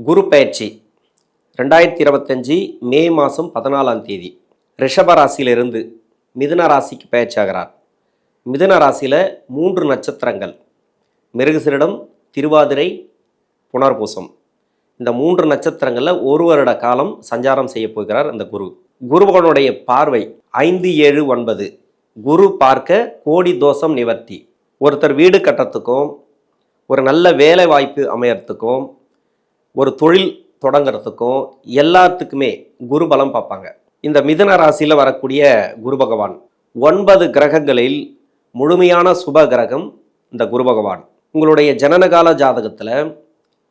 குரு பயிற்சி 2025 மே மாதம் 14ஆம் தேதி ரிஷப ராசியிலிருந்து மிதுன ராசிக்கு பயிற்சி ஆகிறார். மிதுன ராசியில் 3 நட்சத்திரங்கள் மிருகசீரிடம், திருவாதிரை, புனர்பூசம். இந்த 3 நட்சத்திரங்களில் ஒரு வருட காலம் சஞ்சாரம் செய்ய போகிறார் அந்த குரு. குருபகனுடைய பார்வை 5, 7, 9. குரு பார்க்க கோடி தோஷம் நிவர்த்தி. ஒருத்தர் வீடு கட்டுறதுக்கும், ஒரு நல்ல வேலை வாய்ப்பு அமையறதுக்கும், ஒரு தொழில் தொடங்கிறதுக்கும் எல்லாத்துக்குமே குரு பலம் பார்ப்பாங்க. இந்த மிதுன ராசியில் வரக்கூடிய குரு பகவான் 9 கிரகங்களில் முழுமையான சுப கிரகம் இந்த குரு பகவான். உங்களுடைய ஜனனகால ஜாதகத்தில்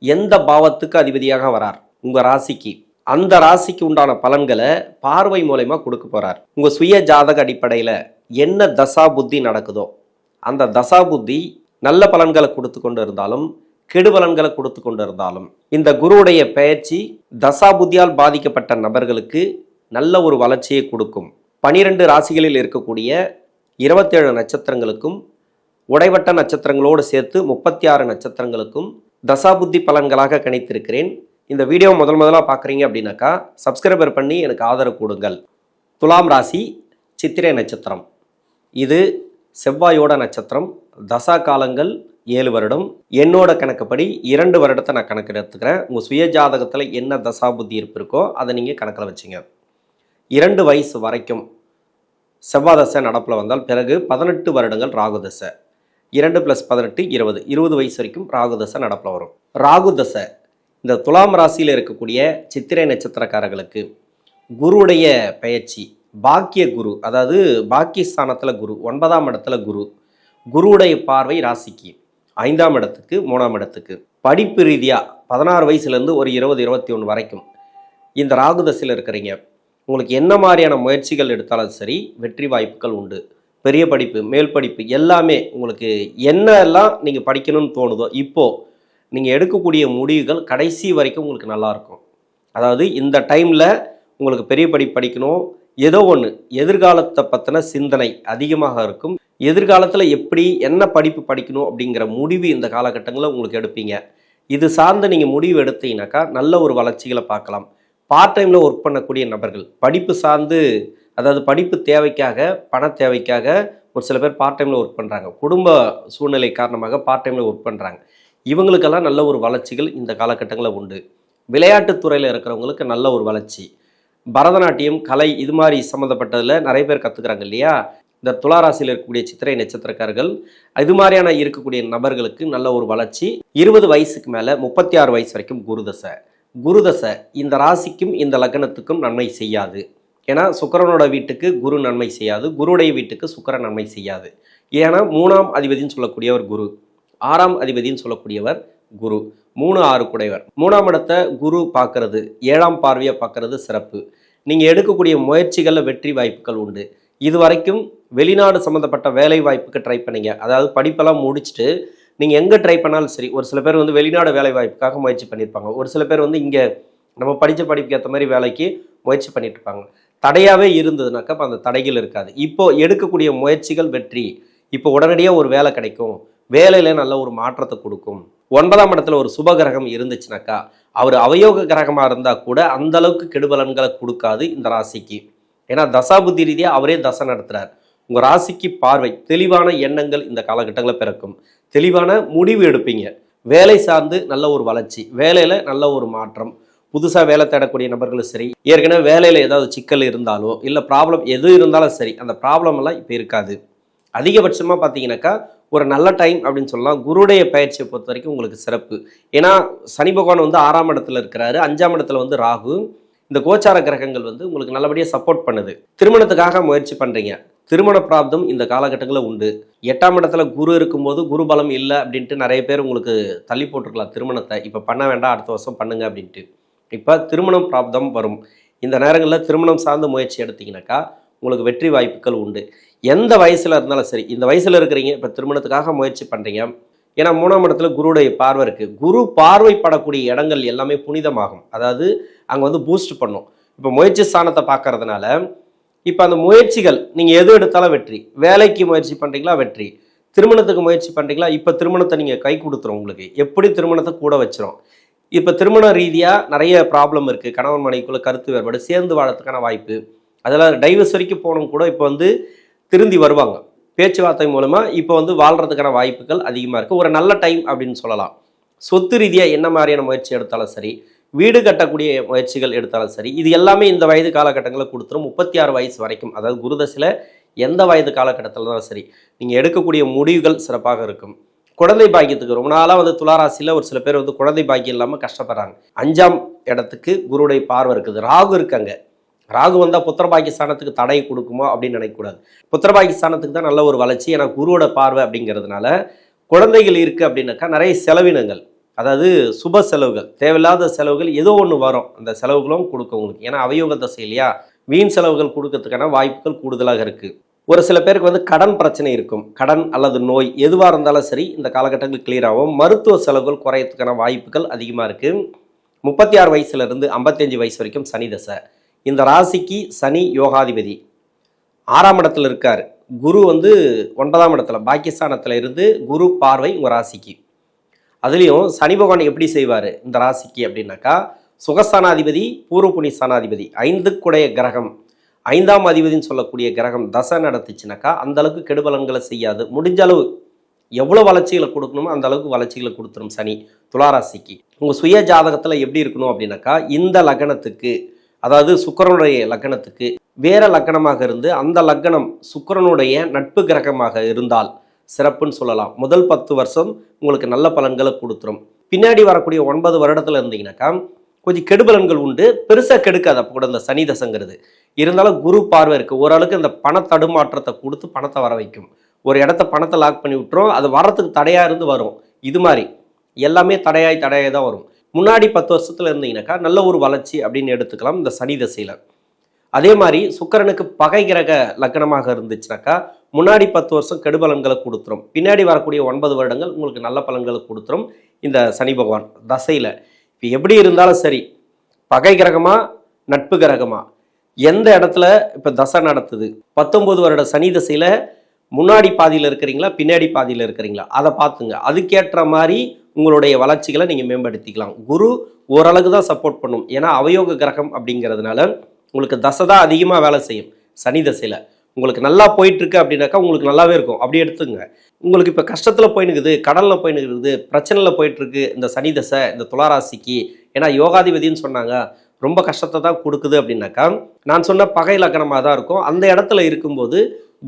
எந்த பாவத்துக்கு அதிபதியாக வரார் உங்கள் ராசிக்கு, அந்த ராசிக்கு உண்டான பலன்களை பார்வை மூலமா கொடுக்க போறார். உங்கள் சுய ஜாதக அடிப்படையில் என்ன தசா புத்தி நடக்குதோ அந்த தசா புத்தி நல்ல பலன்களை கொடுத்து கொண்டு இருந்தாலும் கெடு பலன்களை கொடுத்து கொண்டு இருந்தாலும் இந்த குருவுடைய பெயர்ச்சி தசா புத்தியால் பாதிக்கப்பட்ட நபர்களுக்கு நல்ல ஒரு வளர்ச்சியை கொடுக்கும். 12 ராசிகளில் இருக்கக்கூடிய 27 நட்சத்திரங்களுக்கும் உடைவட்ட நட்சத்திரங்களோடு சேர்த்து 36 நட்சத்திரங்களுக்கும் தசாபுத்தி பலன்களாக கணித்திருக்கிறேன். இந்த வீடியோ முதலாக பார்க்குறீங்க அப்படின்னாக்கா சப்ஸ்கிரைபர் பண்ணி எனக்கு ஆதரவு கொடுங்கள். துலாம் ராசி சித்திரை நட்சத்திரம், இது செவ்வாயோட நட்சத்திரம். தசா காலங்கள் 7 வருடம். என்னோட கணக்குப்படி 2 வருடத்தை நான் கணக்கில் எடுத்துக்கிறேன். உங்கள் சுய ஜாதகத்தில் என்ன தசா புத்தி இருப்பு இருக்கோ அதை நீங்கள் கணக்கில் வச்சுங்க. 2 வயசு வரைக்கும் செவ்வாய் தசை நடப்பில் வந்தால் பிறகு 18 வருடங்கள் ராகு தசை. 2 + 18 20, 20 வயசு வரைக்கும் ராகு தசை நடப்பில் வரும். ராகு தசை இந்த துலாம் ராசியில் இருக்கக்கூடிய சித்திரை நட்சத்திரக்காரர்களுக்கு குருவுடைய பெயர்ச்சி பாக்கிய குரு, அதாவது பாக்கியஸ்தானத்தில் குரு, 9ஆம் இடத்துல குரு. குருவுடைய பார்வை ராசிக்கு 5ஆம் இடத்துக்கு, 3ஆம் இடத்துக்கு. படிப்பு ரீதியாக 16 வயசுலேருந்து ஒரு 20, 21 வரைக்கும் இந்த ராகு தசையில் இருக்கிறீங்க. உங்களுக்கு என்ன மாதிரியான முயற்சிகள் எடுத்தாலும் சரி வெற்றி வாய்ப்புகள் உண்டு. பெரிய படிப்பு, மேல் படிப்பு எல்லாமே உங்களுக்கு என்னெல்லாம் நீங்கள் படிக்கணும்னு தோணுதோ இப்போது நீங்கள் எடுக்கக்கூடிய முடிவுகள் கடைசி வரைக்கும் உங்களுக்கு நல்லாயிருக்கும். அதாவது இந்த டைமில் உங்களுக்கு பெரிய படிப்பு படிக்கணும், ஏதோ ஒன்று எதிர்காலத்தை பற்றின சிந்தனை அதிகமாக இருக்கும். எதிர்காலத்தில் எப்படி என்ன படிப்பு படிக்கணும் அப்படிங்கிற முடிவு இந்த காலகட்டங்களில் உங்களுக்கு எடுப்பீங்க. இது சார்ந்து நீங்கள் முடிவு எடுத்தீங்கன்னாக்கா நல்ல ஒரு வளர்ச்சிகளை பார்க்கலாம். பார்ட் டைமில் ஒர்க் பண்ணக்கூடிய நபர்கள் படிப்பு சார்ந்து, அதாவது படிப்பு தேவைக்காக, பண தேவைக்காக ஒரு சில பேர் பார்ட் டைமில் ஒர்க் பண்ணுறாங்க. குடும்ப சூழ்நிலை காரணமாக பார்ட் டைமில் ஒர்க் பண்ணுறாங்க. இவங்களுக்கெல்லாம் நல்ல ஒரு வளர்ச்சிகள் இந்த காலகட்டங்களில் உண்டு. விளையாட்டுத்துறையில் இருக்கிறவங்களுக்கு நல்ல ஒரு வளர்ச்சி. பரதநாட்டியம், கலை, இது மாதிரி சம்மந்தப்பட்டதில் நிறைய பேர் கற்றுக்குறாங்க இல்லையா. இந்த துளாராசியில் இருக்கக்கூடிய சித்திரை நட்சத்திரக்காரர்கள் இது மாதிரியான இருக்கக்கூடிய நபர்களுக்கு நல்ல ஒரு வளர்ச்சி. 20 வயசுக்கு மேலே 36 வயசு வரைக்கும் குருதசை. குருதசை இந்த ராசிக்கும் இந்த லக்னத்துக்கும் நன்மை செய்யாது. ஏன்னா சுக்கிரனோட வீட்டுக்கு குரு நன்மை செய்யாது, குருடைய வீட்டுக்கு சுக்கிரன் நன்மை செய்யாது. ஏன்னா 3ஆம் அதிபதினு சொல்லக்கூடியவர் குரு, 6ஆம் அதிபதினு சொல்லக்கூடியவர் குரு, 3, 6 கூடையவர். 3ஆம் இடத்தை குரு பார்க்கறது, 7ஆம் பார்வையை பார்க்கறது சிறப்பு. நீங்கள் எடுக்கக்கூடிய முயற்சிகளில் வெற்றி வாய்ப்புகள் உண்டு. இது வரைக்கும் வெளிநாடு சம்மந்தப்பட்ட வேலை வாய்ப்புக்கு ட்ரை பண்ணீங்க, அதாவது படிப்பெல்லாம் முடிச்சுட்டு நீங்கள் எங்கே ட்ரை பண்ணாலும் சரி. ஒரு சில பேர் வெளிநாடு வேலை வாய்ப்புக்காக முயற்சி பண்ணியிருப்பாங்க. ஒரு சில பேர் இங்கே நம்ம படித்த படிப்புக்கு ஏற்ற மாதிரி வேலைக்கு முயற்சி பண்ணிட்டு இருப்பாங்க. தடையாகவே இருந்ததுனாக்கா அப்போ அந்த தடைகள் இருக்காது. இப்போது எடுக்கக்கூடிய முயற்சிகள் வெற்றி. இப்போ உடனடியாக ஒரு வேலை கிடைக்கும், வேலையில் நல்ல ஒரு மாற்றத்தை கொடுக்கும். 9ஆம் இடத்துல ஒரு சுப கிரகம் இருந்துச்சுனாக்கா அவர் அவயோக கிரகமாக இருந்தால் கூட அந்த அளவுக்கு கெடுபலன்களை கொடுக்காது இந்த ராசிக்கு. ஏன்னா தசாபுத்தி ரீதியாக அவரே தசை நடத்துகிறார். உங்கள் ராசிக்கு பார்வை, தெளிவான எண்ணங்கள் இந்த காலகட்டங்களில் பிறக்கும். தெளிவான முடிவு எடுப்பீங்க. வேலை சார்ந்து நல்ல ஒரு வளர்ச்சி, வேலையில் நல்ல ஒரு மாற்றம். புதுசாக வேலை தேடக்கூடிய நபர்களும் சரி, ஏற்கனவே வேலையில் ஏதாவது சிக்கல் இருந்தாலோ இல்லை ப்ராப்ளம் எது இருந்தாலும் சரி, அந்த ப்ராப்ளம் எல்லாம் இப்போ இருக்காது. அதிகபட்சமாக பார்த்தீங்கன்னாக்கா ஒரு நல்ல டைம் அப்படின்னு சொல்லலாம். குருடைய பயிற்சியை பொறுத்த வரைக்கும் உங்களுக்கு சிறப்பு. ஏன்னா சனி பகவான் 6ஆம் இடத்துல இருக்கிறாரு, 5ஆம் இடத்துல ராகு. இந்த கோச்சார கிரகங்கள் உங்களுக்கு நல்லபடியாக சப்போர்ட் பண்ணுது. திருமணத்துக்காக முயற்சி பண்ணுறீங்க, திருமண பிராப்தம் இந்த காலகட்டங்களில் உண்டு. 8ஆம் இடத்துல குரு இருக்கும்போது குரு பலம் இல்லை அப்படின்ட்டு நிறைய பேர் உங்களுக்கு தள்ளி போட்டிருக்கலாம் திருமணத்தை. இப்போ பண்ண வேண்டாம், அடுத்த வருஷம் பண்ணுங்க அப்படின்ட்டு. இப்போ திருமணம் பிராப்தம் வரும். இந்த நேரங்களில் திருமணம் சார்ந்த முயற்சி எடுத்தீங்கன்னாக்கா உங்களுக்கு வெற்றி வாய்ப்புகள் உண்டு. எந்த வயசில் இருந்தாலும் சரி, இந்த வயசில் இருக்கிறீங்க இப்போ திருமணத்துக்காக முயற்சி பண்ணுறீங்க. ஏன்னா 3ஆம் இடத்துல குருடைய பார்வை இருக்குது. குரு பார்வைப்படக்கூடிய இடங்கள் எல்லாமே புனிதமாகும். அதாவது அங்கே பூஸ்ட் பண்ணும். இப்போ முயற்சி ஸ்தானத்தை பார்க்கறதுனால இப்போ அந்த முயற்சிகள் நீங்கள் எது எடுத்தாலும் வெற்றி. வேலைக்கு முயற்சி பண்ணுறீங்களா வெற்றி, திருமணத்துக்கு முயற்சி பண்ணுறீங்களா இப்போ திருமணத்தை நீங்கள் கை கொடுத்துரும். உங்களுக்கு எப்படி திருமணத்தை கூட வச்சிரும். இப்போ திருமண ரீதியாக நிறைய ப்ராப்ளம் இருக்குது. கணவன் மனைவிக்குள்ள கருத்து வேறுபாடு, சேர்ந்து வாழறதுக்கான வாய்ப்பு, அதெல்லாம் டைவர்ஸ் வரைக்கும் போனவங்க கூட இப்போ வந்து திருந்தி வருவாங்க. பேச்சுவார்த்தை மூலமாக இப்போ வந்து வாழ்கிறதுக்கான வாய்ப்புகள் அதிகமாக இருக்குது. ஒரு நல்ல டைம் அப்படின்னு சொல்லலாம். சொத்து ரீதியாக என்ன மாதிரியான முயற்சி எடுத்தாலும் சரி, வீடு கட்டக்கூடிய முயற்சிகள் எடுத்தாலும் சரி, இது எல்லாமே இந்த வயது காலகட்டங்களில் கொடுத்துரும். 36 வயசு வரைக்கும், அதாவது குருதசையில் எந்த வயது காலகட்டத்தில் தான் சரி, நீங்கள் எடுக்கக்கூடிய முடிவுகள் சிறப்பாக இருக்கும். குழந்தை பாக்கியத்துக்கு ரொம்ப நாளாக வந்து துளாராசியில் ஒரு சில பேர் வந்து குழந்தை பாக்கியம் இல்லாமல் கஷ்டப்படுறாங்க. 5ஆம் இடத்துக்கு குருடைய பார்வை இருக்குது, ராகு இருக்காங்க. ராகு வந்தால் புத்திரபாக்கிய ஸ்தானத்துக்கு தடை கொடுக்குமோ அப்படின்னு நினைக்கக்கூடாது. புத்திரபாக்கிய ஸ்தானத்துக்கு தான் நல்ல ஒரு வளர்ச்சி. ஏன்னா குருவோட பார்வை அப்படிங்கிறதுனால குழந்தைகள் இருக்குது அப்படின்னாக்கா நிறைய செலவினங்கள், அதாவது சுப செலவுகள், தேவையில்லாத செலவுகள் ஏதோ ஒன்று வரும். அந்த செலவுகளும் கொடுக்கும் உங்களுக்கு. ஏன்னா அவயோக தசை இல்லையா, வீண் செலவுகள் கொடுக்கறதுக்கான வாய்ப்புகள் கூடுதலாக இருக்குது. ஒரு சில பேருக்கு வந்து கடன் பிரச்சனை இருக்கும். கடன் அல்லது நோய் எதுவாக இருந்தாலும் சரி இந்த காலகட்டங்கள் கிளியர் ஆகும். மருத்துவ செலவுகள் குறையறதுக்கான வாய்ப்புகள் அதிகமாக இருக்குது. 36 வயசுலேருந்து 55 வயசு வரைக்கும் சனி தசை. இந்த ராசிக்கு சனி யோகாதிபதி 6ஆம் இடத்துல இருக்கார். குரு வந்து 9ஆம் இடத்துல பாக்கியஸ்தானத்தில் இருந்து குரு பார்வை உங்கள் ராசிக்கு. அதுலேயும் சனி பகவான் எப்படி செய்வார் இந்த ராசிக்கு அப்படின்னாக்கா, சுகஸ்தானாதிபதி பூர்வ புண்ணிய ஸ்தானாதிபதி 5க்குடைய கிரகம், 5ஆம் அதிபதினு சொல்லக்கூடிய கிரகம் தசை நடத்துச்சுனாக்கா அந்த அளவுக்கு கெடுபலன்களை செய்யாது. முடிஞ்ச அளவு எவ்வளோ வளர்ச்சிகளை கொடுக்கணுமோ அந்த அளவுக்கு வளர்ச்சிகளை கொடுத்துரும் சனி துளாராசிக்கு. உங்கள் சுய ஜாதகத்தில் எப்படி இருக்கணும் அப்படின்னாக்கா, இந்த லக்னத்துக்கு, அதாவது சுக்கிரனுடைய லக்னத்துக்கு வேற லக்னமாக இருந்து அந்த லக்னம் சுக்கிரனுடைய நட்பு கிரகமாக இருந்தால் சிறப்புன்னு சொல்லலாம். முதல் 10 வருஷம் உங்களுக்கு நல்ல பலன்களை கொடுத்துரும். பின்னாடி வரக்கூடிய 9 வருடத்தில் இருந்தீங்கன்னாக்கா கொஞ்சம் கெடுபலன்கள் உண்டு, பெருசாக கெடுக்காது. அப்போ கூட இந்த சனி தசைங்கிறது இருந்தாலும் குரு பார்வை இருக்குது. ஓரளவுக்கு இந்த பண தடுமாற்றத்தை கொடுத்து பணத்தை வர வைக்கும். ஒரு இடத்த பணத்தை லாக் பண்ணி விட்டுரும், அது வரத்துக்கு தடையாக இருந்து வரும். இது மாதிரி எல்லாமே தடையாய் தான் வரும். முன்னாடி 10 வருஷத்தில் இருந்தீங்கன்னாக்கா நல்ல ஒரு வளர்ச்சி அப்படின்னு எடுத்துக்கலாம் இந்த சனி தசையில். அதே மாதிரி சுக்கிரனுக்கு பகை கிரக லக்னமாக இருந்துச்சுனாக்கா முன்னாடி 10 வருஷம் கெடுபலன்களை கொடுத்துரும். பின்னாடி வரக்கூடிய 9 வருடங்கள் உங்களுக்கு நல்ல பலன்களை கொடுத்துரும் இந்த சனி பகவான் தசையில். இப்போ எப்படி இருந்தாலும் சரி, பகை கிரகமா நட்பு கிரகமா எந்த இடத்துல இப்போ தசை நடத்துது, 19 வருட சனி தசையில் முன்னாடி பாதியில் இருக்கிறீங்களா பின்னாடி பாதியில் இருக்கிறீங்களா அதை பார்த்துங்க. அதுக்கேற்ற மாதிரி உங்களுடைய வளர்ச்சிகளை நீங்கள் மேம்படுத்திக்கலாம். குரு ஓரளவுக்கு தான் சப்போர்ட் பண்ணும். ஏன்னா அவயோக கிரகம் அப்படிங்கிறதுனால உங்களுக்கு தசை தான் அதிகமாக வேலை செய்யும். சனி தசையில் உங்களுக்கு நல்லா போயிட்டுருக்கு அப்படின்னாக்கா உங்களுக்கு நல்லாவே இருக்கும். அப்படி எடுத்துங்க. உங்களுக்கு இப்போ கஷ்டத்தில் போயினுக்குது, கடலில் போயினுக்குது, பிரச்சனையில் போயிட்டுருக்கு இந்த சனி தசை இந்த துளாராசிக்கு, ஏன்னா யோகாதிபதினு சொன்னாங்க, ரொம்ப கஷ்டத்தை தான் கொடுக்குது அப்படின்னாக்கா நான் சொன்ன பகை லக்னமாக தான் இருக்கும். அந்த இடத்துல இருக்கும்போது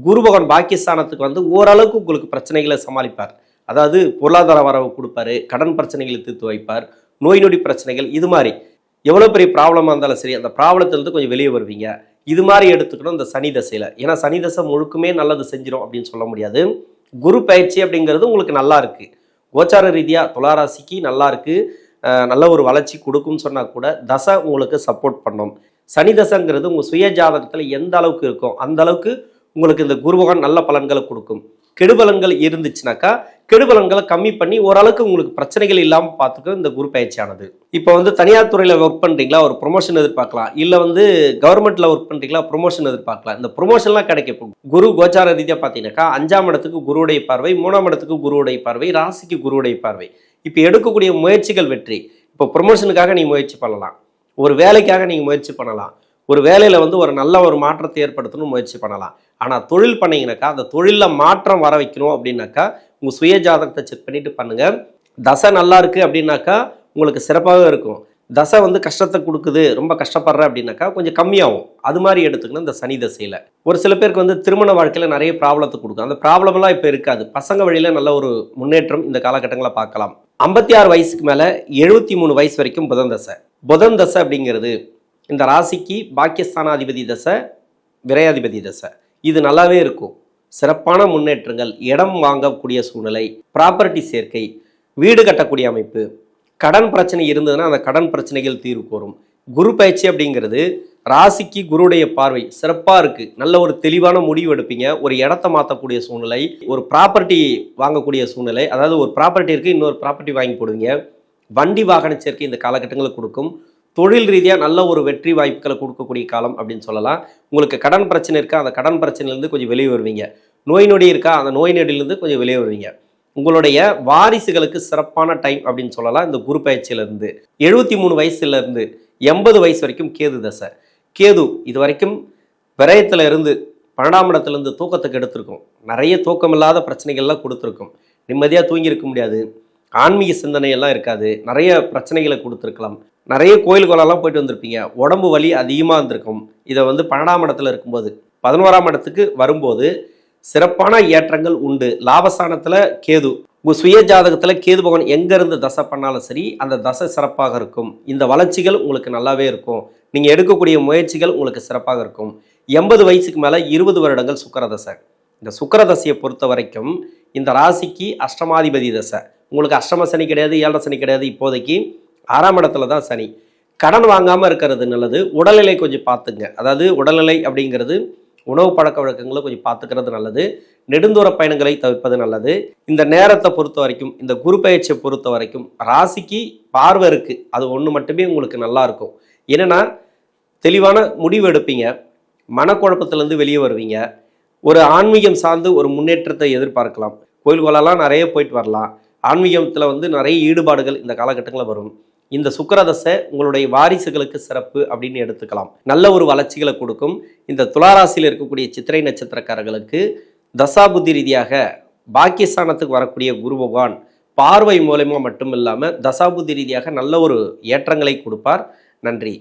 குரு பகவான் பாக்கியஸ்தானத்துக்கு வந்து ஓரளவுக்கு உங்களுக்கு பிரச்சனைகளை சமாளிப்பார். அதாவது பொருளாதார வரவு கொடுப்பாரு, கடன் பிரச்சனைகளை தீர்த்து வைப்பார், நோய் நொடி பிரச்சனைகள், இது மாதிரி எவ்வளோ பெரிய ப்ராப்ளமாக இருந்தாலும் சரி அந்த ப்ராப்ளத்திலிருந்து கொஞ்சம் வெளியே வருவீங்க. இது மாதிரி எடுத்துக்கணும் இந்த சனி தசையில். ஏன்னா சனி தசை முழுக்குமே நல்லது செஞ்சிடும் அப்படின்னு சொல்ல முடியாது. குரு பயிற்சி அப்படிங்கிறது உங்களுக்கு நல்லா இருக்குது. கோச்சார ரீதியாக துளாராசிக்கு நல்லா இருக்குது, நல்ல ஒரு வளர்ச்சி கொடுக்கும்னு சொன்னால் கூட தசை உங்களுக்கு சப்போர்ட் பண்ணும். சனி தசைங்கிறது உங்கள் சுய ஜாதகத்தில் எந்த அளவுக்கு இருக்கும் அந்த அளவுக்கு உங்களுக்கு இந்த குரு பகவான் நல்ல பலன்களை கொடுக்கும். கெடுபலன்கள் இருந்துச்சுனாக்கா கெடுபலன்களை கம்மி பண்ணி ஓரளவுக்கு உங்களுக்கு பிரச்சனைகள் இல்லாமல் பார்த்துக்க இந்த குரு பயிற்சியானது. இப்போ வந்து தனியார் துறையில் ஒர்க் பண்ணுறீங்களா, ஒரு ப்ரொமோஷன் எதிர்பார்க்கலாம். இல்லை வந்து கவர்மெண்ட்டில் ஒர்க் பண்ணுறீங்களா, ப்ரொமோஷன் எதிர்பார்க்கலாம். இந்த ப்ரொமோஷன்லாம் கிடைக்கும். குரு கோச்சார ரீதியாக பார்த்தீங்கன்னாக்கா 5ஆம் இடத்துக்கு குருவுடைய பார்வை, 3ஆம் இடத்துக்கு குருவுடைய பார்வை, ராசிக்கு குருவுடைய பார்வை. இப்போ எடுக்கக்கூடிய முயற்சிகள் வெற்றி. இப்போ ப்ரொமோஷனுக்காக நீங்கள் முயற்சி பண்ணலாம், ஒரு வேலைக்காக நீங்கள் முயற்சி பண்ணலாம், ஒரு வேலையில் வந்து ஒரு நல்ல ஒரு மாற்றத்தை ஏற்படுத்தணும் முயற்சி பண்ணலாம். ஆனால் தொழில் பண்ணிங்கனாக்கா அந்த தொழிலில் மாற்றம் வர வைக்கணும் அப்படின்னாக்கா உங்கள் சுய ஜாதகத்தை செக் பண்ணிட்டு பண்ணுங்கள். தசை நல்லா இருக்குது அப்படின்னாக்கா உங்களுக்கு சிறப்பாகவே இருக்கும். தசை வந்து கஷ்டத்தை கொடுக்குது, ரொம்ப கஷ்டப்படுற அப்படின்னாக்கா கொஞ்சம் கம்மியாகும். அது மாதிரி எடுத்துக்கணும் இந்த சனி தசையில். ஒரு சில பேருக்கு வந்து திருமண வாழ்க்கையில் நிறைய ப்ராப்ளத்தை கொடுக்கும். அந்த ப்ராப்ளம்லாம் இப்போ இருக்காது. பசங்க வழியில் நல்ல ஒரு முன்னேற்றம் இந்த காலகட்டங்களை பார்க்கலாம். 56 வயசுக்கு மேலே 73 வயசு வரைக்கும் புதன் தசை. புதன் தசை அப்படிங்கிறது இந்த ராசிக்கு பாக்கியஸ்தானாதிபதி தசை, விரையாதிபதி தசை. இது நல்லாவே இருக்கும். சிறப்பான முன்னேற்றங்கள், இடம் வாங்கக்கூடிய சூழ்நிலை, ப்ராப்பர்ட்டி சேர்க்கை, வீடு கட்டக்கூடிய அமைப்பு, கடன் பிரச்சனை இருந்ததுன்னா அந்த கடன் பிரச்சனைகள் தீர்வு வரும். குரு பயிற்சி அப்படிங்கிறது ராசிக்கு குருடைய பார்வை சிறப்பாக இருக்குது. நல்ல ஒரு தெளிவான முடிவு எடுப்பீங்க. ஒரு இடத்த மாற்றக்கூடிய சூழ்நிலை, ஒரு ப்ராப்பர்ட்டி வாங்கக்கூடிய சூழ்நிலை, அதாவது ஒரு ப்ராப்பர்ட்டி இருக்குது இன்னொரு ப்ராப்பர்ட்டி வாங்கி போடுவீங்க. வண்டி வாகன சேர்க்கை இந்த காலகட்டங்களை கொடுக்கும். தொழில் ரீதியாக நல்ல ஒரு வெற்றி வாய்ப்புகளை கொடுக்கக்கூடிய காலம் அப்படின்னு சொல்லலாம். உங்களுக்கு கடன் பிரச்சனை இருக்கா, அந்த கடன் பிரச்சனையிலேருந்து கொஞ்சம் வெளியே வருவீங்க. நோய் நொடி இருக்கா, அந்த நோய் நொடியிலேருந்து கொஞ்சம் வெளியே வருவீங்க. உங்களுடைய வாரிசுகளுக்கு சிறப்பான டைம் அப்படின்னு சொல்லலாம். இந்த குரு பயிற்சியிலிருந்து 73 வயசுலேருந்து 80 வயசு வரைக்கும் கேது தசை. கேது இது வரைக்கும் விரயத்தில் இருந்து 12ஆம் இடத்துலேருந்து தூக்கத்துக்கு எடுத்திருக்கும். நிறைய தூக்கம் இல்லாத பிரச்சனைகள்லாம் கொடுத்துருக்கும். நிம்மதியாக தூங்கியிருக்க முடியாது. ஆன்மீக சிந்தனையெல்லாம் இருக்காது. நிறைய பிரச்சனைகளை கொடுத்துருக்கலாம். நிறைய கோயில்களெல்லாம் போயிட்டு வந்திருப்பீங்க. உடம்பு வலி அதிகமாக இருந்திருக்கும். இதை 12ஆம் இடத்துல இருக்கும்போது 11ஆம் இடத்துக்கு வரும்போது சிறப்பான ஏற்றங்கள் உண்டு. லாபஸ்தானத்தில் கேது, உங்கள் சுய ஜாதகத்தில் கேது பகவான் எங்கேருந்து தசை பண்ணாலும் சரி அந்த தசை சிறப்பாக இருக்கும். இந்த வளர்ச்சிகள் உங்களுக்கு நல்லாவே இருக்கும். நீங்கள் எடுக்கக்கூடிய முயற்சிகள் உங்களுக்கு சிறப்பாக இருக்கும். 80 வயசுக்கு மேலே 20 வருடங்கள் சுக்கிரதசை. இந்த சுக்கிரதசையை பொறுத்த வரைக்கும் இந்த ராசிக்கு அஷ்டமாதிபதி தசை. உங்களுக்கு அஷ்டம சனி கிடையாது, 7 சனி கிடையாது. இப்போதைக்கு 6ஆம் இடத்துல தான் சனி. கடன் வாங்காமல் இருக்கிறது நல்லது. உடல்நிலை கொஞ்சம் பார்த்துங்க. அதாவது உடல்நிலை அப்படிங்கிறது உணவு பழக்க வழக்கங்களை கொஞ்சம் பார்த்துக்கிறது நல்லது. நெடுந்தூர பயணங்களை தவிர்ப்பது நல்லது. இந்த நேரத்தை பொறுத்த வரைக்கும், இந்த குரு பயிற்சியை பொறுத்த வரைக்கும் ராசிக்கு பார்வை இருக்குது. அது ஒன்று மட்டுமே உங்களுக்கு நல்லா இருக்கும். என்னென்னா தெளிவான முடிவு எடுப்பீங்க. மனக்குழப்பத்திலேருந்து வெளியே வருவீங்க. ஒரு ஆன்மீகம் சார்ந்து ஒரு முன்னேற்றத்தை எதிர்பார்க்கலாம். கோயில்களெல்லாம் நிறைய போயிட்டு வரலாம். ஆன்மீகத்தில் நிறைய ஈடுபாடுகள் இந்த காலகட்டங்களில் வரும். இந்த சுக்கிரதசை உங்களுடைய வாரிசுகளுக்கு சிறப்பு அப்படின்னு எடுத்துக்கலாம். நல்ல ஒரு வளர்ச்சிகளை கொடுக்கும். இந்த துளாராசியில் இருக்கக்கூடிய சித்திரை நட்சத்திரக்காரர்களுக்கு தசாபுத்தி ரீதியாக பாக்கியஸ்தானத்துக்கு வரக்கூடிய குரு பகவான் பார்வை மூலமாக மட்டும் இல்லாமல் தசாபுத்தி ரீதியாக நல்ல ஒரு ஏற்றங்களை கொடுப்பார். நன்றி.